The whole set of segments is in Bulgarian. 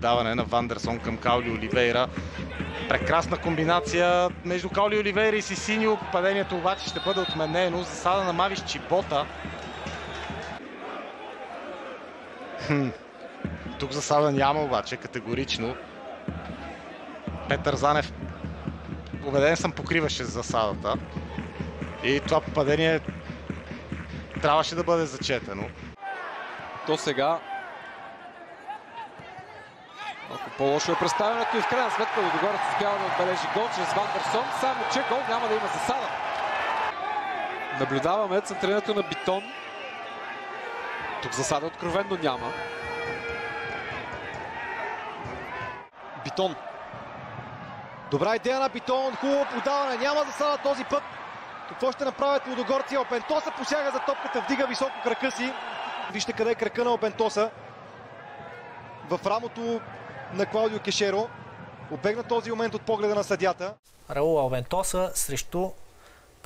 отдаване на Вандерсон към Каули Оливейра. Прекрасна комбинация между Каули Оливейра и Сисиньо. Падението обаче ще бъде отменено. Засада на Мавис Чибота. Тук засада няма обаче, категорично. Петър Занев, убеден съм, покриваше засадата. И това попадение трябваше да бъде зачетено. До сега малко по-лошо е представянето и в крайна сметка Лудогорец успява да отбележи гол чрез Вандерсон, само че гол няма да има засада. Наблюдаваме центрирането на Битон. Тук засада откровенно няма. Битон. Добра идея на Битон, хубаво подаване, няма засада този път. Какво ще направят лудогорци? Опентоса посяга за топката, вдига високо крака си. Вижте къде е крака на Опентоса. В рамото на Клаудио Кешеро. Обегна този момент от погледа на съдията. Раул Опентоса срещу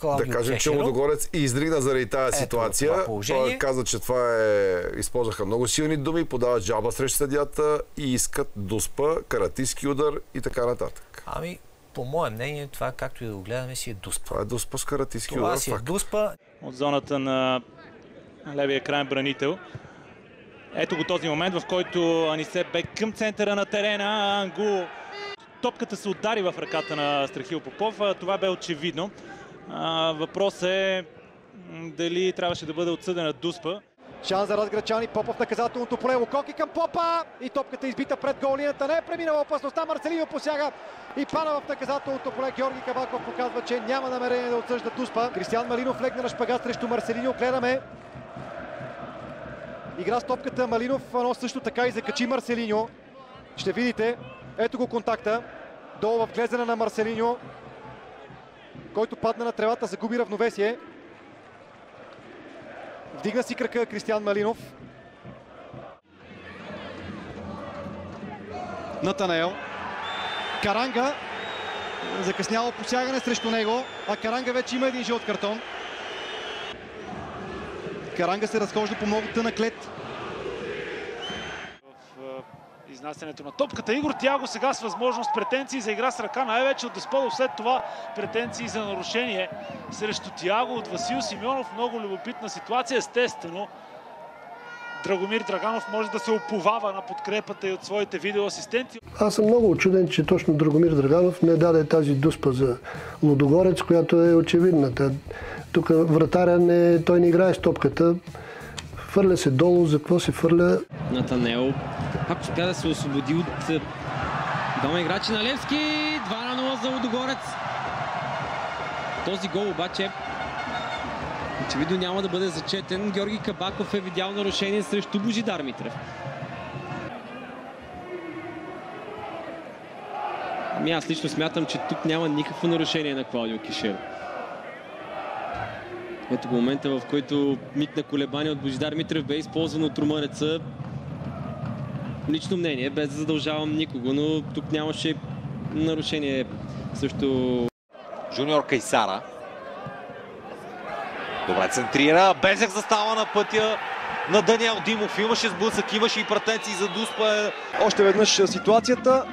Клаудио Кешеро. Да кажем, че Лудогорец издригна заради тази ситуация. Той каза, че това е... Използваха много силни думи, подават жалба срещу съдията и искат дуспа, каратистки удар и така нататък. Ами, по мое мнение, това, както и да го гледаме, си е дуспа. Това е дуспа с каратистки удар. Това си е дуспа. От зоната на левия крайен бранител. Ето го този момент, в който Анисе бе към центъра на терена. Ангу. Топката се удари в ръката на Страхил Попов. Това бе очевидно. Въпросът е дали трябваше да бъде отсъдена дуспа. Шанс за разграчани, Попов наказателното поле, Лукоки към Попа и топката избита пред голлинията. Не е преминала опасността, Марселиньо посяга и пада в наказателното поле. Георги Кабаков показва, че няма намерение да отсъжда дуспа. Кристиан Малинов легна на шпагат срещу Марселиньо. Гледаме. Игра с топката Малинов, но също така и закачи Марселиньо. Ще видите, ето го контакта. Долу в глезена на Марселиньо, който падна на тревата, загуби равновесие. Вдигна си крака Кристиан Малинов. Натанаел. Каранга. Закъсняло посягане срещу него, а Каранга вече има един жълт картон. Каранга се разхожда по много тънък лед. В изнасянето на топката Игор Тиаго сега с възможност претенции за игра с ръка, най-вече от Десподов, след това претенции за нарушение срещу Тиаго от Васил Симеонов. Много любопитна ситуация, естествено. Драгомир Драганов може да се уповава на подкрепата и от своите видеоасистенти. Аз съм много учуден, че точно Драгомир Драганов не даде тази дуспа за Лудогорец, която е очевидната. Тук вратаря той не играе с топката. Фърля се долу, за какво се фърля? Натанел пак успя да се освободи от двама играчи на Левски. 2-0 за Лудогорец. Този гол обаче очевидно няма да бъде зачетен. Георги Кабаков е видял нарушение срещу Божидар Митрев. Ами аз лично смятам, че тук няма никакво нарушение на Клаудио Кешеро. Ето го момента, в който миг на колебание от Божидар Митрев бе използван от румънеца. Лично мнение, без да задължавам никого, но тук нямаше нарушение също. Жуниор Кайсара. Добре центрира. Безек застава на пътя на Даниел Димов. Имаше сблъсък, имаше и претенции за дуспа. Още веднъж ситуацията.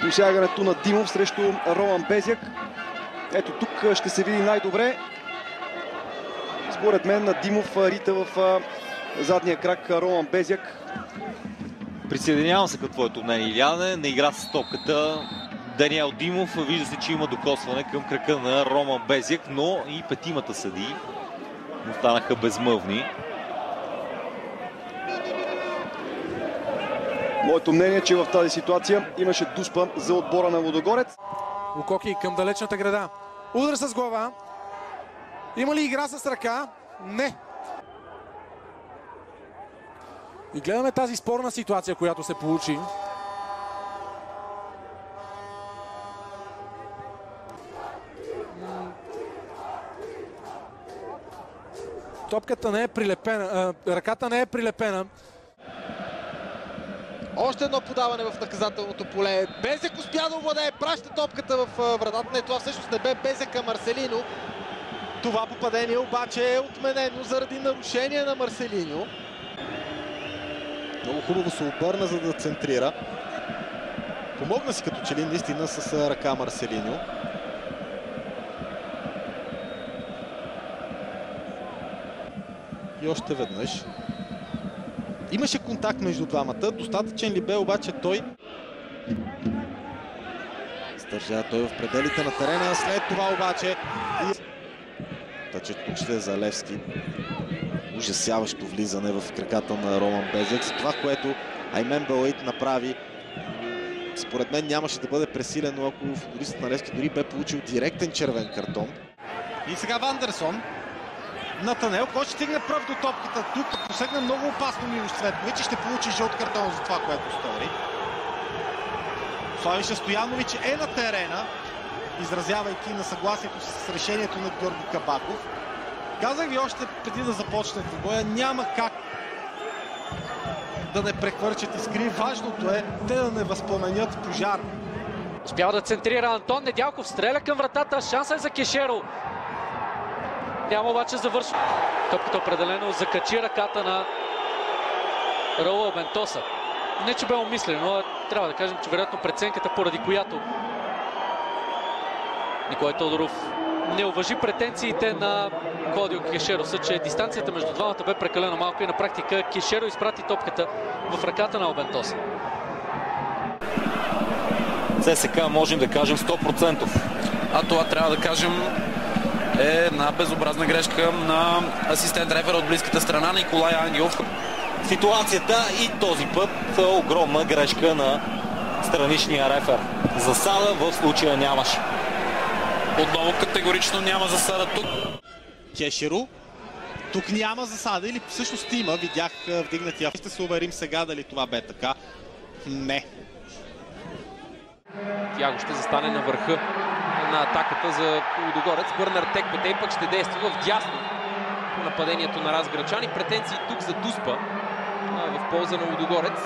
Посягането на Димов срещу Роман Безек. Ето тук ще се види най-добре. Според мен на Димов рита в задния крак Роман Безек. Присъединявам се към твоето мнение, Иляне. На игра с топката Даниел Димов. Вижда се, че има докосване към крака на Роман Безек, но и петимата съдии останаха безмълвни. Моето мнение е, че в тази ситуация имаше дуспа за отбора на Лудогорец. Лукоки към далечната града. Удар с глава. Има ли игра с ръка? Не. И гледаме тази спорна ситуация, която се получи. Топката не е прилепена, ръката не е прилепена. Още едно подаване в наказателното поле. Безек успя да овладее, праща топката в вратата. Не, това всъщност не бе Безек, а Марселиньо. Това попадение обаче е отменено заради нарушение на Марселиньо. Много хубаво се обърна, за да центрира. Помогна си като че ли наистина с ръка Марселиньо. И още веднъж. Имаше контакт между двамата. Достатъчен ли бе обаче той? Стържа той в пределите на терена. След това обаче... Тъчът почти за Левски. Ужасяващо влизане в краката на Роман Безек. За това, което Аймен Белаид направи, според мен нямаше да бъде пресилено, ако футболистът на Левски дори бе получил директен червен картон. И сега Вандерсон. Натанел, който ще стигне пръв до топката. Тук посегна много опасно Милош Цветкович и ще получи жълт картон за това, което стори. Славиша Стоянович е на терена, изразявайки на съгласието с решението на Георги Кабаков. Казах ви още преди да започне двубоя, няма как да не прехвърчат искри. Важното е те да не възпламенят пожар. Успява да центрира Антон Недялков, стреля към вратата, шанса е за Кешеро. Няма обаче завършва. Топката определено закачи ръката на Раул Бентоса. Не, че бе умислено, но трябва да кажем, че вероятно преценката, поради която Николай Тодоров не уважи претенциите на Клаудио Кешеро, са, че дистанцията между двамата бе прекалено малко и на практика Кешеро изпрати топката в ръката на Албентоса. ЦСКА можем да кажем 100%. А това трябва да кажем е една безобразна грешка на асистент рефера от близката страна Николай Ангелов. Ситуацията и този път е огромна грешка на страничния рефер. Засада в случая нямаше. Отново категорично няма засада тук. Кешеро. Тук няма засада или всъщност има. Видях вдигнатия. Ще се уверим сега дали това бе така. Не. Тяго ще застане на върха на атаката за Лудогорец. Бърнар Текпетей пък ще действа в дясно по нападението на Разграчани. Претенции тук за Дуспа в полза на Лудогорец.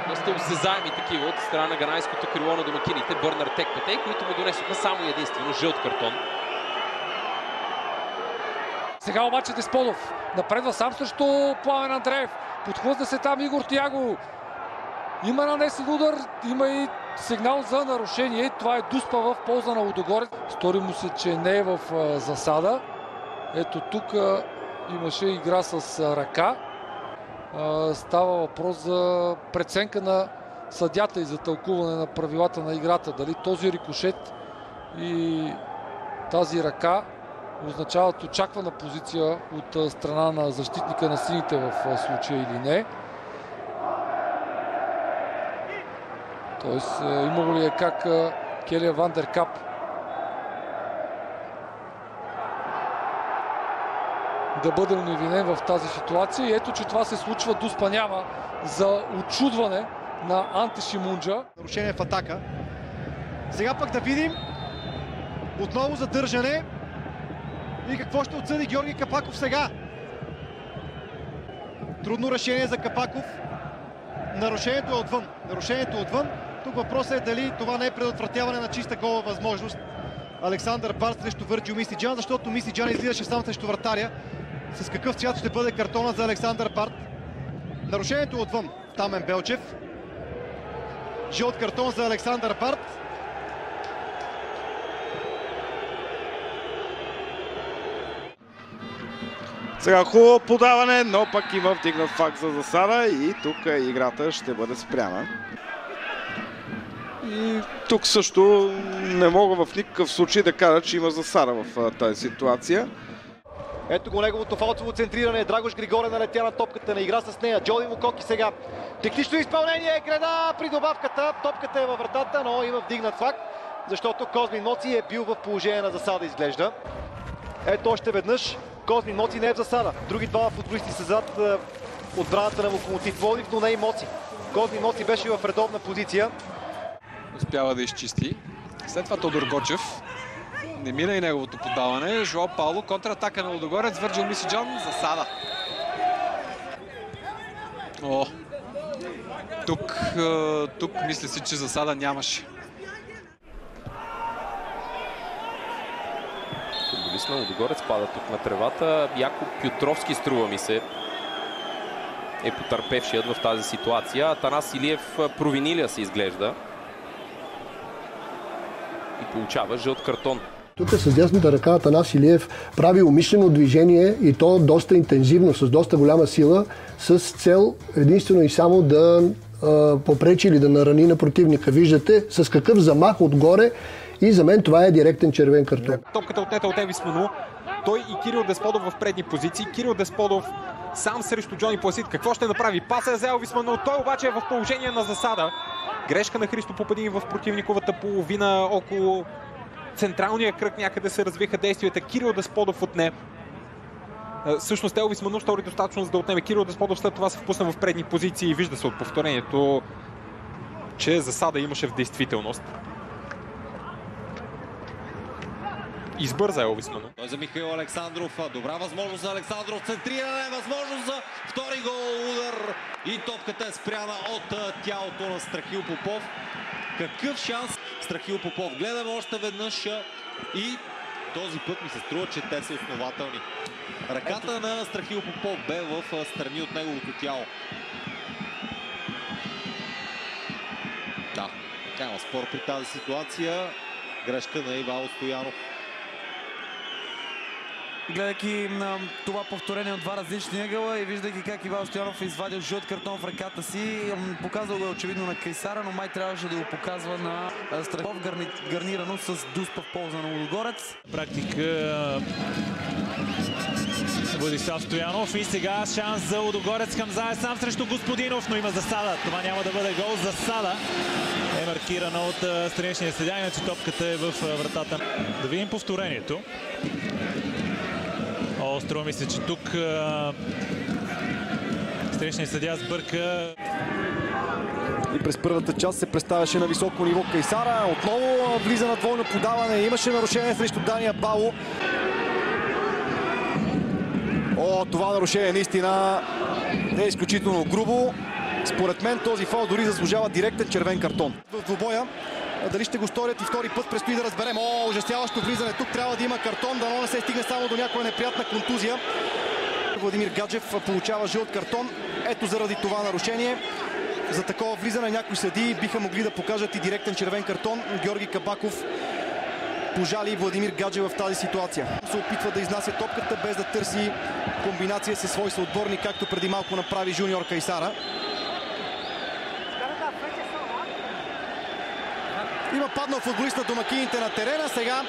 Доста осезаеми такива от страна на ганайското крило на домакините. Бърнар Текпетей, които му донесоха само единствено жълт картон. Сега обаче Десподов напредва сам срещу Пламен Андреев. Подхлъзна се там Игор Тяго. Има нанесен удар, има и сигнал за нарушение. Това е Дуспа в полза на Лудогорец. Стори му се, че не е в засада. Ето тук имаше игра с ръка. Става въпрос за преценка на съдята и за тълкуване на правилата на играта. Дали този рикошет и тази ръка означават очаквана позиция от страна на защитника на сините в случая или не. Тоест, имало ли е как Келия Вандеркап да бъде уневинен в тази ситуация. И ето, че това се случва. Дуспа няма за очудване на Анте Шимунджа. Нарушение в атака. Сега пък да видим отново задържане. И какво ще отсъди Георги Капаков сега? Трудно решение за Капаков. Нарушението е отвън. Нарушението е отвън. Тук въпросът е дали това не е предотвратяване на чиста гола възможност. Александър Барт срещу Върджио Мисиджан, защото Мисиджан излизаше сам срещу вратаря. С какъв цвят ще бъде картона за Александър Барт? Нарушението е отвън. Тамен Белчев. Жълт картон за Александър Барт. Сега хубаво подаване, но пък има вдигнат факт за засада и тук играта ще бъде спряна. И тук също не мога в никакъв случай да кажа, че има засада в тази ситуация. Ето го неговото фалцово центриране. Драгош Григорен налетя на топката, на игра с нея. Джоди Мукоки сега. Технично изпълнение. Греда при добавката. Топката е във вратата, но има вдигнат факт, защото Козмин Моци е бил в положение на засада, изглежда. Ето още веднъж. Козмин Моци не е в засада. Други двама футболисти са зад отбраната на Локомотив Пловдив, но не и Моци. Козмин Моци беше в редовна позиция. Успява да изчисти. След това Тодор Гочев. Не мина и неговото подаване. Жоал Пауло, контратака на Лудогорец. Върджил Мисиджан, засада. О! Тук мисля си, че засада нямаше. Футболист на Лудогорец пада тук на тревата. Якоб Пютровски, струва ми се, е потърпевшият в тази ситуация. Атанас Илиев провинилия се изглежда и получава жълт картон. Тук с дясната ръка Атанас Илиев прави умишлено движение и то доста интензивно, с доста голяма сила, с цел единствено и само да попречи или да нарани на противника. Виждате с какъв замах отгоре и за мен това е директен червен картон. Топката отнета от Евис Ману. Той и Кирил Десподов в предни позиции. Кирил Десподов сам срещу Джони Пласид. Какво ще направи? Паса е за Елвис Ману. Той обаче е в положение на засада. Грешка на Христо Попадин в противниковата половина около централния кръг. Някъде се развиха действията. Кирил Десподов отне. Всъщност Елвис Ману стори достатъчно за да отнеме. Кирил Десподов след това се впусна в предни позиции и вижда се от повторението, че засада имаше в действителност. Избърза Елвис Ману. Той за Михаил Александров. Добра възможност за Александров. Центриране. Възможност за втори гол. Удар. И топката е спряна от тялото на Страхил Попов. Какъв шанс Страхил Попов. Гледаме още веднъж и този път ми се струва, че те са основателни. Ръката на Страхил Попов бе в страни от неговото тяло. Да, няма спор при тази ситуация. Грешка на Ивайло Стоянов. Гледайки на това повторение от два различни ъгъла и виждайки как Ивайло Стоянов е извадил жълт картон в ръката си, показал го очевидно на Кайсара, но май трябваше да го показва на Страхов, гарнирано с дуспа в полза на Лудогорец. Практика Владислав Стоянов и сега шанс за Лудогорец. Хамза е сам срещу Господинов, но има засада. Това няма да бъде гол. Засада е маркирана от страничния съдия, иначе топката е в вратата. Да видим повторението. Струва ми се, че тук страничният съдия сбърка. И през първата част се представяше на високо ниво Кайсара. Отново влиза на двойно подаване. Имаше нарушение срещу Дания Бало. Това нарушение наистина е изключително грубо. Според мен този фаул дори заслужава директен червен картон. В двубоя дали ще го сторят и втори път, предстои да разберем. Ужасяващо влизане. Тук трябва да има картон, дано не се стигне само до някоя неприятна контузия. Владимир Гаджев получава жълт картон. Ето заради това нарушение. За такова влизане някои съдии биха могли да покажат и директен червен картон. Георги Кабаков пожали Владимир Гаджев в тази ситуация. Се опитва да изнася топката без да търси комбинация със свой съотборник, както преди малко направи Жуниор Кайсара. Има паднал футболист на домакините на терена. Сега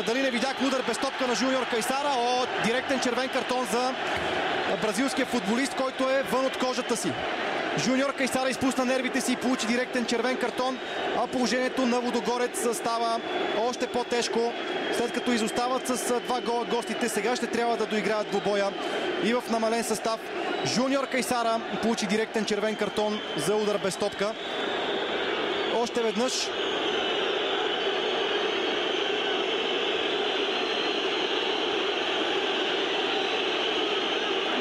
дали не видях удар без топка на Жуниор Кайсара. Директен червен картон за бразилския футболист, който е вън от кожата си. Жуниор Кайсара изпусна нервите си и получи директен червен картон, а положението на Лудогорец става още по-тежко. След като изостават с 2 гола гостите, сега ще трябва да доиграят двубоя и в намален състав. Жуниор Кайсара получи директен червен картон за удар без топка. Още веднъж.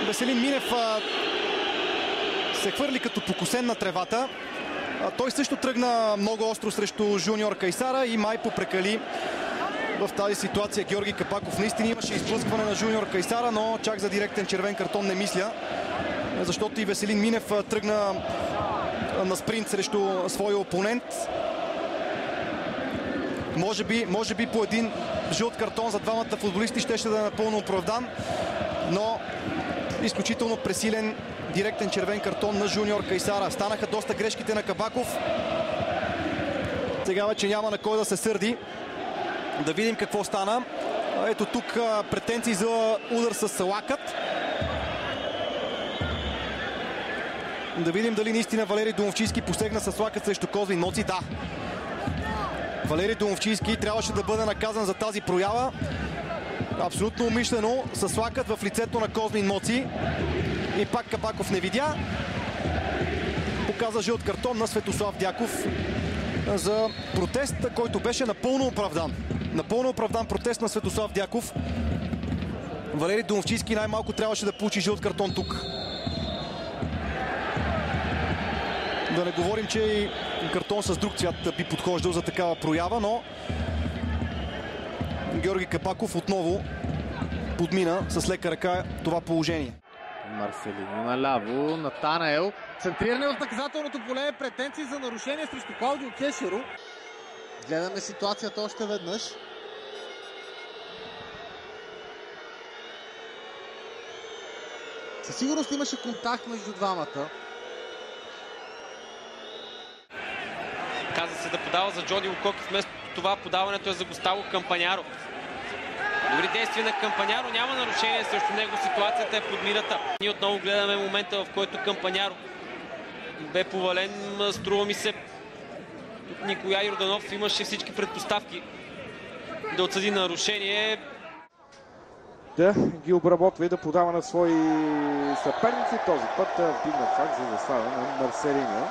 Веселин Минев се хвърли като покосен на тревата. Той също тръгна много остро срещу Жуниор Кайсара и май попрекали в тази ситуация Георги Кабаков. Наистина имаше изблъскване на Жуниор Кайсара, но чак за директен червен картон не мисля, защото и Веселин Минев тръгна на спринт срещу своя опонент. Може би по един жълт картон за двамата футболисти щеше да е напълно оправдан, но изключително пресилен директен червен картон на Жуниор Кайсара. Станаха доста грешките на Кабаков. Сега вече няма на кой да се сърди. Да видим какво стана. Ето тук претенции за удар с лакът. Да видим дали наистина Валери Домовчийски посегна с лакът срещу Козлин Моци. Да. Валери Домовчийски трябваше да бъде наказан за тази проява. Абсолютно умишлено с лакът в лицето на Козлин Моци. И пак Кабаков не видя. Показа жълт картон на Светослав Дяков за протест, който беше напълно оправдан. Напълно оправдан протест на Светослав Дяков. Валери Домовчийски най-малко трябваше да получи жълт картон тук. Да не говорим, че и картон с друг цвят би подхождал за такава проява, но Георги Кабаков отново подмина с лека ръка това положение. Марселиньо наляво, Натанаел. Центриране в наказателното поле, претенции за нарушение срещу Клаудио Кешеро. Гледаме ситуацията още веднъж. Със сигурност имаше контакт между двамата. Каза се да подава за Джоди Лукоки, вместо това подаването е за Густаво Кампаняро. Дори действие на Кампаняро, няма нарушение срещу него, ситуацията е подмината. Ние отново гледаме момента, в който Кампаняро бе повален, струва ми се. Тук Николай Йорданов имаше всички предпоставки да отсъди нарушение. Да ги обработва и да подава на свои съперници. Този път вдигна факт за засада на Марселиньо.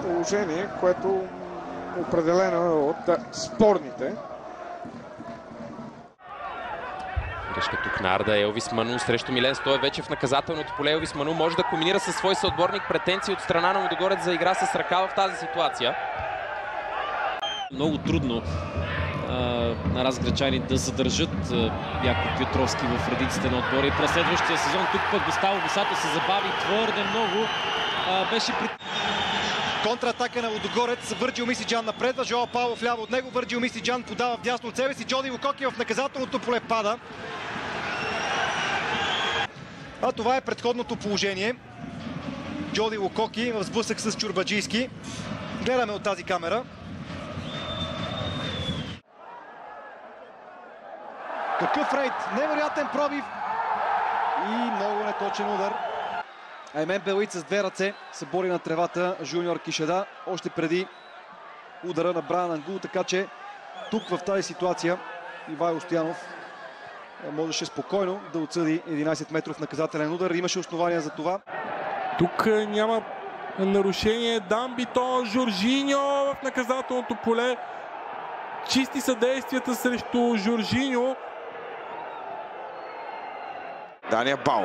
Положение, което определено е от спорните. Грешка тук на Арда. Елвис Ману срещу Милен Стоев вече в наказателното поле. Елвис Ману може да комбинира със свой съотборник. Претенции от страна на Лудогорец за игра с ръка в тази ситуация. Много трудно на разграчани да задържат Яков Петровски в редиците на отбора. И през следващия сезон тук пък Густаво Босато се забави твърде много. Беше при... Контратака на Лудогорец. Върджил Мисиджан напредва. Жоал Павлов ляво от него. Върджил Мисиджан подава вдясно от себе си. Джоди Лукоки в наказателното поле пада. А това е предходното положение. Джоди Лукоки в сблъсък с Чурбаджийски. Гледаме от тази камера. Какъв рейд! Невероятен пробив и много неточен удар. Аймен Белуит с две ръце се бори на тревата Жуниор Кишеда още преди удара на Брайан Ангул, така че тук в тази ситуация Ивайло Стоянов можеше спокойно да отсъди 11 метров наказателен удар. Имаше основания за това. Тук няма нарушение. Дан Битон, Жоржиньо в наказателното поле. Чисти са действията срещу Жоржиньо. Дания Бао.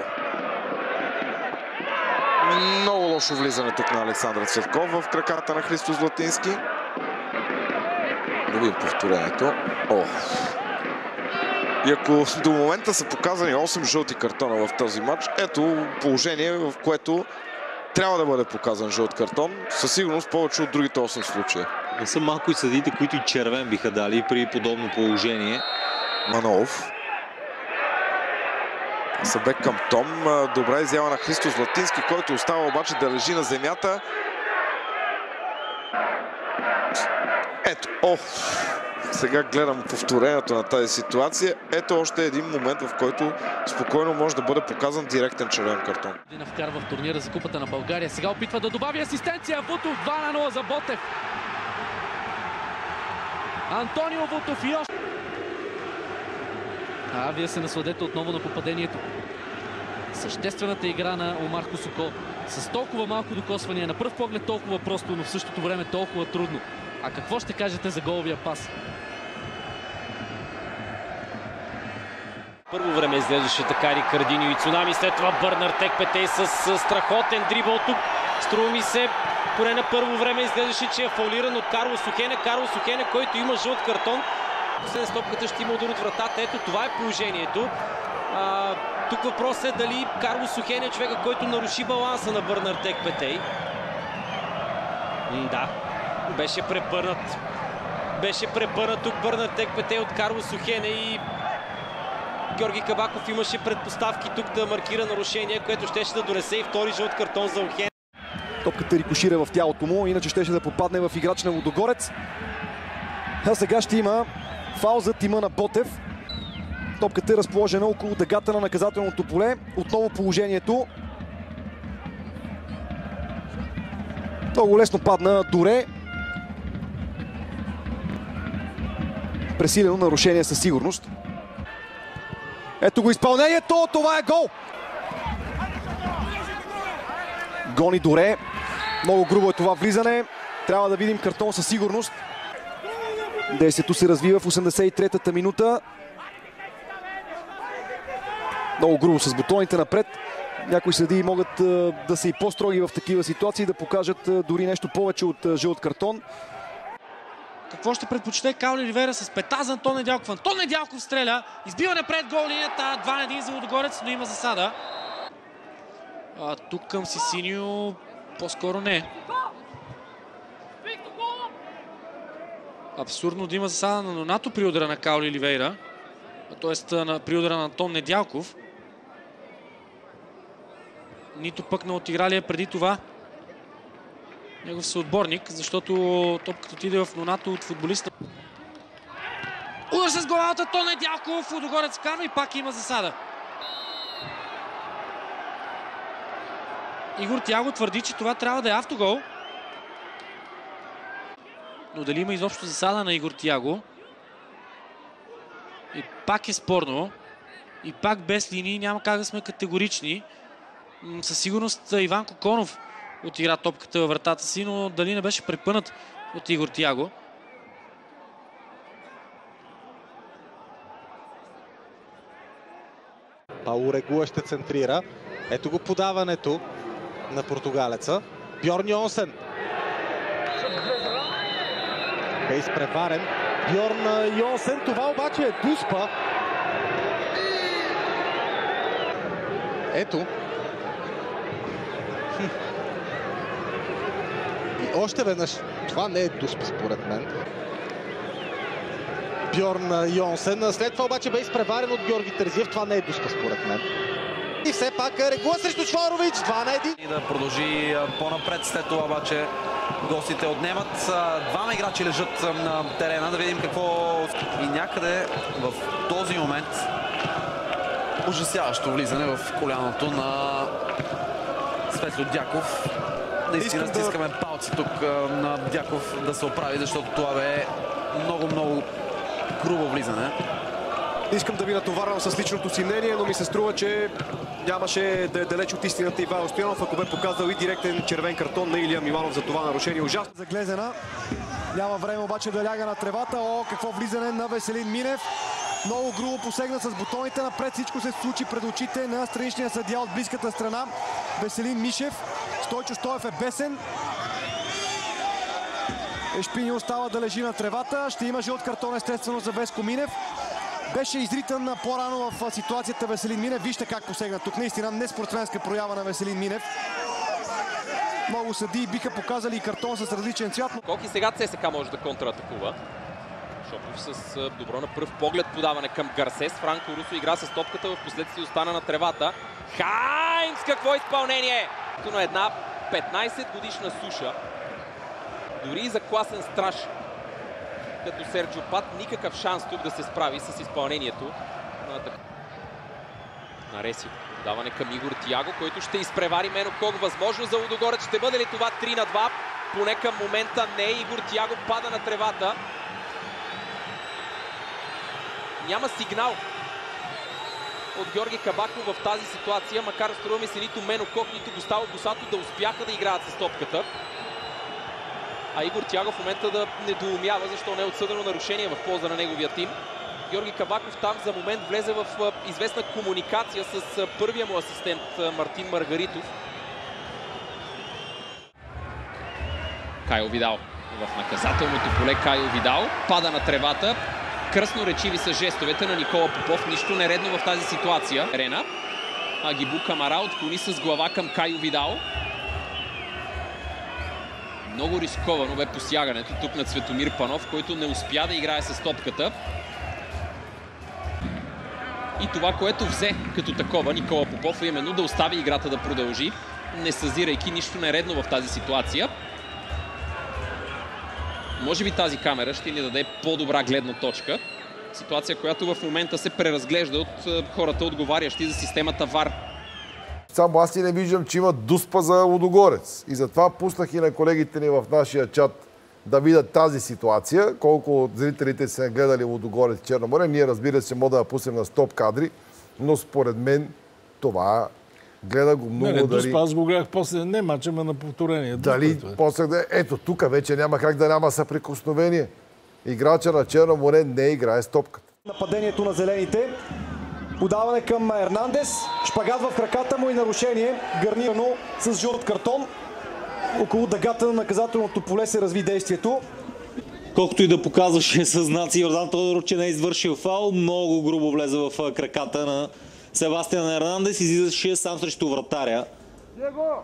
Много лошо влизане тук на Александър Цветков в краката на Христо Златински. Любим повторението. И ако до момента са показани 8 жълти картона в този матч, ето положение, в което трябва да бъде показан жълт картон. Със сигурност повече от другите 8 случая. Не са малко и съдите, които и червен биха дали при подобно положение. Манолов. Събек към Том. Добра изява на Христо Златински, който остава обаче да лежи на земята. Ето, сега гледам повторението на тази ситуация. Ето още един момент, в който спокойно може да бъде показан директен червен картон. Вкарва в турнира за Купата на България. Сега опитва да добави асистенция. Вутов 2-0 за Ботев. Антонио Вутов и още. Вие се насладете отново на попадението. Съществената игра на Омар Косоко. С толкова малко докосвания, на пръв поглед толкова просто, но в същото време толкова трудно. А какво ще кажете за головия пас? Първо време изглеждаше така Рикардиньо и Цунами, след това Бърнар Текпетей с страхотен дрибъл тук. Струва ми се, поне на първо време изглеждаше, че е фаулиран от Карлос Сухене. Карлос Сухене, който има жълт картон. След стопката ще има удар от вратата. Ето това е положението. Тук въпросът е дали Карлос Сухене е човека, който наруши баланса на Бърнар Текпетей. Да, беше препърнат. Беше препърнат тук Бърнар Текпетей от Карлос Сухене и Георги Кабаков имаше предпоставки тук да маркира нарушение, което щеше да донесе и втори жълт картон за Охен. Топката рикошира в тялото му, иначе щеше да попадне в играч на Лудогорец. А сега ще има фаул за тима на Ботев. Топката е разположена около дъгата на наказателното поле. Отново положението. Много лесно падна Доре. Пресилено нарушение със сигурност. Ето го изпълнението. Това е гол! Гони Доре. Много грубо е това влизане. Трябва да видим картон със сигурност. Действието се развива в 83-та минута. Много грубо с бутоните напред. Някои съдии могат да са и по-строги в такива ситуации, да покажат дори нещо повече от жълт картон. Какво ще предпочете Кайл Оливейра с пета за Антон Недялков? Антон Недялков стреля, избиване пред гол линията, 2-1 за Лудогорец, но има засада. Тук към Сисиньо по-скоро не. Абсурдно да има засада на Нонато при удара на Кайл Оливейра, т.е. при удара на Антон Недялков. Нито пък на отигралия преди това негов съотборник, защото топката отиде в Нонато от футболиста. Удар с глава от Антон Недялков, Лудогорец вкарва и пак има засада. Игор Тяго твърди, че това трябва да е автогол. Но дали има изобщо засада на Игор Тяго? И пак е спорно. И пак без линии, няма как да сме категорични. Със сигурност Иван Коконов отигра топката във вратата си, но дали не беше препънат от Игор Тяго. Пауло Регуа ще центрира. Ето го подаването на португалеца. Бьорн Йонсен. Бе изпреварен. Бьорн Йонсен. Това обаче е дуспа. Ето. И още веднъж. Това не е дуспа според мен. Бьорн Йонсен. След това обаче бе изпреварен от Георги Терзиев. Това не е дуспа според мен. И все пак Регуа срещу Шварович. 2-1. И да продължи по-напред. След това обаче гостите отнемат. Двама играчи лежат на терена. Да видим какво... И някъде в този момент ужасяващо влизане в коляното на Светло Дяков. Наистина стискаме палци тук на Дяков да се оправи, защото това бе много грубо влизане. Искам да ви натоварвам с личното си мнение, но ми се струва, че нямаше да е далеч от истината Ивайло Стоянов, ако бе показал и директен червен картон на Илия Миланов за това нарушение. Ужасно. За Глезена. Няма време обаче да ляга на тревата. О, какво влизане на Веселин Минев. Много грубо посегнат с бутоните. Напред всичко се случи пред очите на страничния съдия от близката страна. Веселин Мишев. Стойчо Стоев е бесен. Ешпини остава да лежи на тревата. Ще има жълт картон естествено за Веско Минев. Беше изритан по-рано в ситуацията Веселин Минев. Вижте как посегна тук. Наистина не спортсменска проява на Веселин Минев. Много съдии биха показали и картон с различен цвят. Колко и сега ЦСКА може да контратакува. Шопов с добро на пръв поглед подаване към Гарсес. Франко Русо игра с топката, в последствие остана на тревата. Хайнц, какво изпълнение! На една 15 годишна суша. Дори и за класен страж като Серджио Пат, никакъв шанс тук да се справи с изпълнението. На Реси. Даване към Игор Тяго, който ще изпревари Мено Ког. Възможно за Лудогорец. Ще бъде ли това 3-2? Поне към момента не. Игор Тяго пада на тревата. Няма сигнал от Георги Кабаков в тази ситуация, макар струва ми се нито Мено Ког, нито Густаво Босато да успяха да играят с топката. А Игор Тяго в момента да недоумява, защо не е отсъдено нарушение в полза на неговия тим. Георги Кабаков там за момент влезе в известна комуникация с първия му асистент Мартин Маргаритов. Кайо Видал в наказателното поле. Кайо Видал пада на тревата. Кръсноречиви са жестовете на Никола Попов. Нищо нередно в тази ситуация. Рена. Агибу Камара отклони с глава към Кайо Видал. Много рисковано бе посягането тук на Цветомир Панов, който не успя да играе с топката. И това, което взе като такова Никола Попов, е именно да остави играта да продължи, не съзирайки нищо нередно в тази ситуация. Може би тази камера ще ни даде по-добра гледна точка. Ситуация, която в момента се преразглежда от хората, отговарящи за системата ВАР. Само аз и не виждам, че има дуспа за Лудогорец. И затова пуснах и на колегите ни в нашия чат да видят тази ситуация. Колко от зрителите са гледали Лудогорец Черно море. Ние, разбира се, може да я пуснем на стоп кадри, но според мен това гледа го много. Не, дуспа, аз го гледах после не мача, ма на повторение. Дали после да... Ето, тук вече няма как да няма съприкосновение. Играча на Черно море не играе с топката. Нападението на зелените. Подаване към Ернандес. Шпагат в краката му и нарушение. Гарнирано с жълт картон. Около дъгата на наказателното поле се разви действието. Колкото и да показваше със знаци Йордан Тодоров, че не е извършил фаул, много грубо влезе в краката на Себастиан Ернандес, излизаше сам срещу вратаря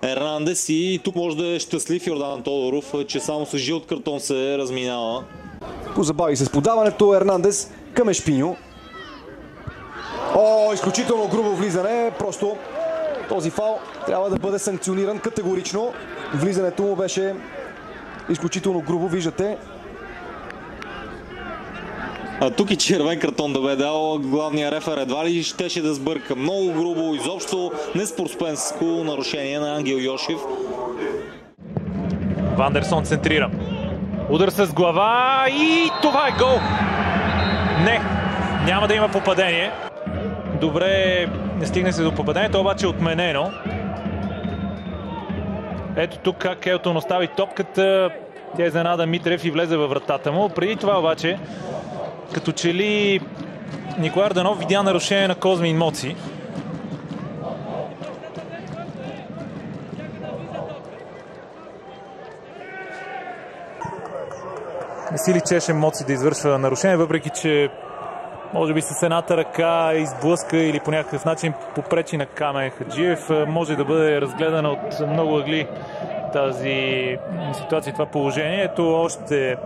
Ернандес и тук може да е щастлив Йордан Тодоров, че само с жълт картон се разминава. Позабави се с подаването Ернандес към Ешпиньо. Изключително грубо влизане, просто този фаул трябва да бъде санкциониран категорично. Влизането му беше изключително грубо, виждате. А тук и червен картон да бе дал, главният рефер едва ли щеше да сбърка. Много грубо, изобщо неспортсменско нарушение на Ангел Йошев. Вандерсон центрира. Удар с глава и това е гол! Не, няма да има попадение. Добре, не стигне се до попадението, обаче е отменено. Ето тук как Елтон остави топката. Тя изненада Митрев и влезе във вратата му. Преди това обаче, като че ли Николай Йорданов видя нарушение на Козмин Моци. Не си личеше Моци да извършва нарушение, въпреки че може би с едната ръка изблъска или по някакъв начин попречи на Камен Хаджиев. Може да бъде разгледана от много ъгли тази ситуация, това положение. Ето още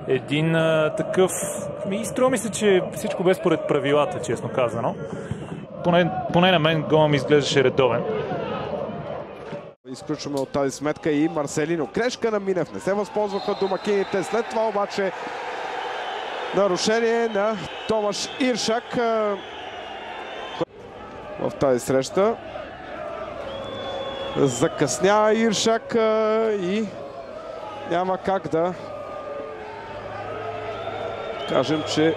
един такъв. И струва ми се, че всичко бе според правилата, честно казано. Поне на мен гол ми изглеждаше редовен. Изключваме от тази сметка и Марселино. Грешка на Минев. Не се възползваха домакините. След това обаче нарушение на Томаш Иршак в тази среща. Закъснява Иршак и няма как да кажем, че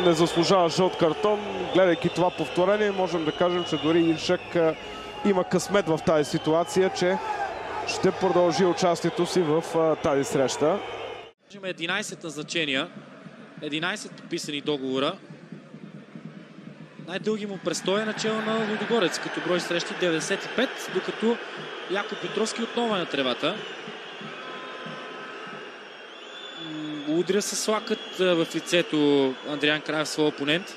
не заслужава жълт картон. Гледайки това повторение, можем да кажем, че дори Иршак има късмет в тази ситуация, че ще продължи участието си в тази среща. 11 назначения, 11 подписани договора. Най-дълги му престой е начало на Лудогорец, като брой срещи 95, докато Яко Петровски отново е на тревата. Удря с лакът в лицето Андриан Краев, своя опонент.